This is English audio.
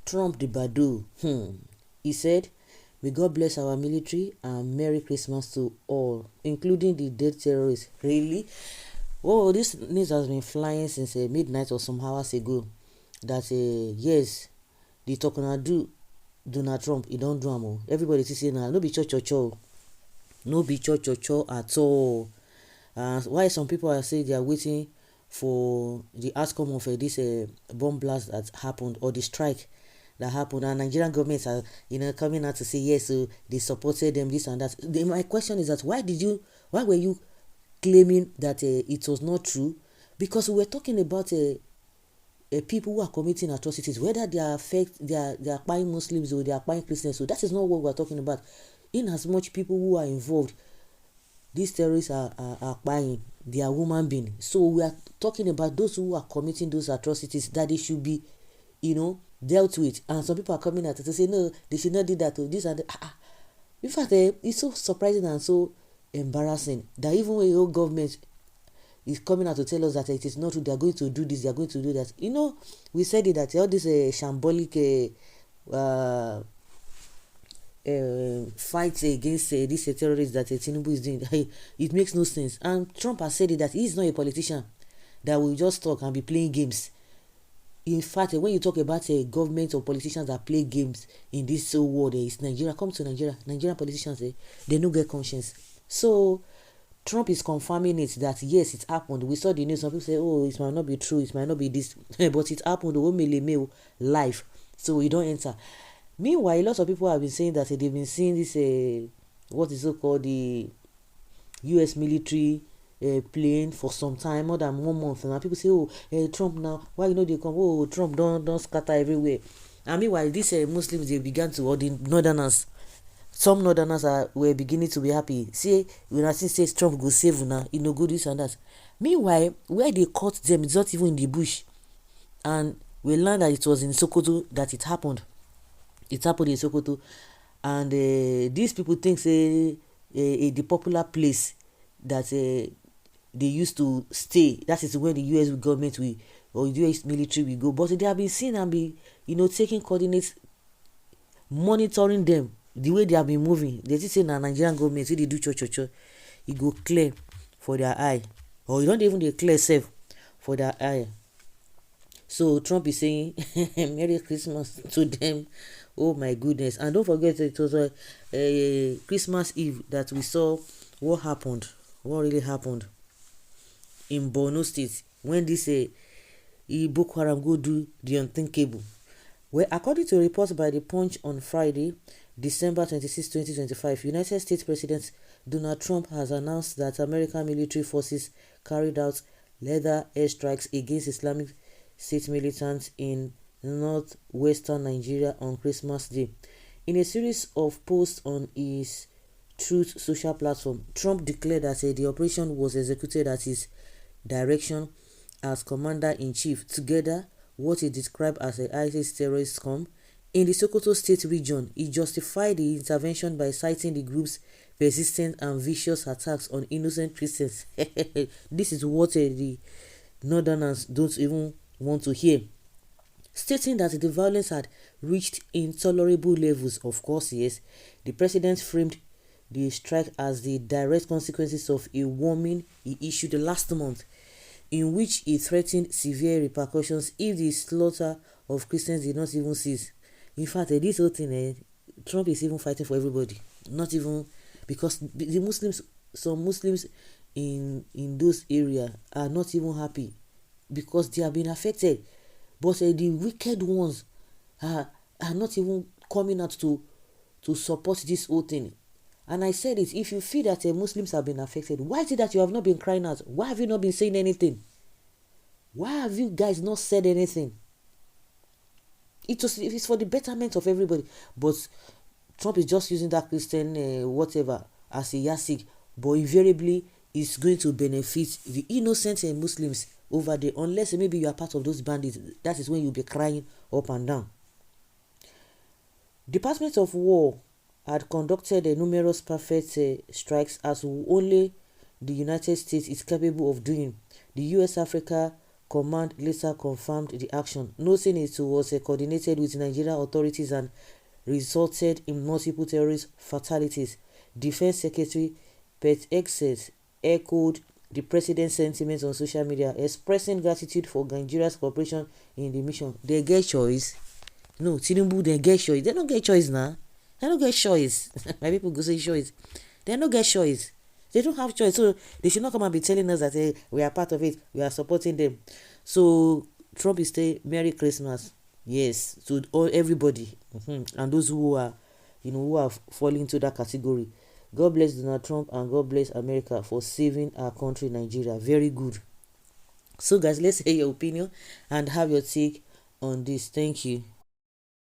Trump the Badu. He said, "May God bless our military and Merry Christmas to all, including the dead terrorists." Really? Oh, this news has been flying since midnight or some hours ago. That yes, the Tokonadu Donald Trump, he don't do am. Everybody say now, no be cho. No be cho at all. Why some people are saying they are waiting for the outcome of this bomb blast that happened, or the strike that happened, and Nigerian governments are coming out to say yes, so they supported them, this and that. My question is that why were you claiming that it was not true? Because we were talking about people who are committing atrocities, whether they are buying Muslims or they are buying Christians. So that is not what we are talking about. In as much people who are involved, these terrorists are buying, they are human beings. So we are talking about those who are committing those atrocities, that they should be, dealt with. And some people are coming out to say, no, they should not do that, or this and that. In fact, it's so surprising and so embarrassing that even when your government is coming out to tell us that it is not true, they are going to do this, they are going to do that. We said it, that all this shambolic fight against these terrorists that Tinubu is doing, it makes no sense. And Trump has said it, that he is not a politician that will just talk and be playing games. In fact, when you talk about a government or politicians that play games in this world, it's Nigeria. Come to Nigeria. Nigerian politicians, they don't get conscience. So Trump is confirming it, that yes, it happened. We saw the news. Some people say, oh, it might not be true, it might not be this, but it happened. Live, so we don't enter. Meanwhile, lots of people have been saying that they've been seeing this what is so called the US military plane for some time, more than 1 month. And people say, oh, Trump now, why they come? Oh, Trump don't scatter everywhere. And meanwhile, these Muslims, they began to, or the northerners, some northerners were beginning to be happy. See, when I say Trump go save now, go this and that. Meanwhile, where they caught them, it's not even in the bush. And we learned that it was in Sokoto that it happened. It happened in Sokoto. And these people think, say, the popular place that they used to stay, that is where the US government will, or US military will go. But they have been seen and be, taking coordinates, monitoring them, the way they have been moving. They just say na Nigerian government, say they do cho, it go clear for their eye, or you don't even they clear safe for their eye. So Trump is saying Merry Christmas to them. Oh my goodness. And don't forget, it was a Christmas Eve that we saw what really happened in Borno State, when this Boko Haram go do the unthinkable. Well, according to reports by The Punch on Friday, December 26, 2025, United States President Donald Trump has announced that American military forces carried out lethal airstrikes against Islamic State militants in northwestern Nigeria on Christmas Day. In a series of posts on his Truth social platform, Trump declared that the operation was executed at his direction as commander-in-chief. Together, what he described as a ISIS terrorist scum in the Sokoto state region. He justified the intervention by citing the group's persistent and vicious attacks on innocent Christians. This is what the northerners don't even want to hear. Stating that the violence had reached intolerable levels. Of course, yes, the president framed the strike as the direct consequences of a warning he issued last month, in which he threatened severe repercussions if the slaughter of Christians did not even cease. In fact, this whole thing, Trump is even fighting for everybody. Not even because the Muslims, some Muslims in those areas are not even happy because they have been affected. But the wicked ones are not even coming out to support this whole thing. And I said it, if you feel that Muslims have been affected, why is it that you have not been crying out? Why have you not been saying anything? Why have you guys not said anything? It's for the betterment of everybody. But Trump is just using that Christian whatever as a yardstick. But invariably, it's going to benefit the innocent Muslims over there. Unless maybe you are part of those bandits. That is when you'll be crying up and down. Department of War had conducted numerous perfect strikes as only the United States is capable of doing. The US Africa Command later confirmed the action, noting it was coordinated with Nigerian authorities and resulted in multiple terrorist fatalities. Defense Secretary Pete Hegseth echoed the president's sentiments on social media, expressing gratitude for Nigeria's cooperation in the mission. They get choice. No, Tinubu, they get choice. They don't get choice now. They don't get choice. My people go say choice. They don't get choice. They don't have choice. So they should not come and be telling us that hey, we are part of it. We are supporting them. So Trump is saying Merry Christmas. Yes, to all everybody. And those who are, who are falling into that category. God bless Donald Trump and God bless America for saving our country, Nigeria. Very good. So guys, let's hear your opinion and have your take on this. Thank you.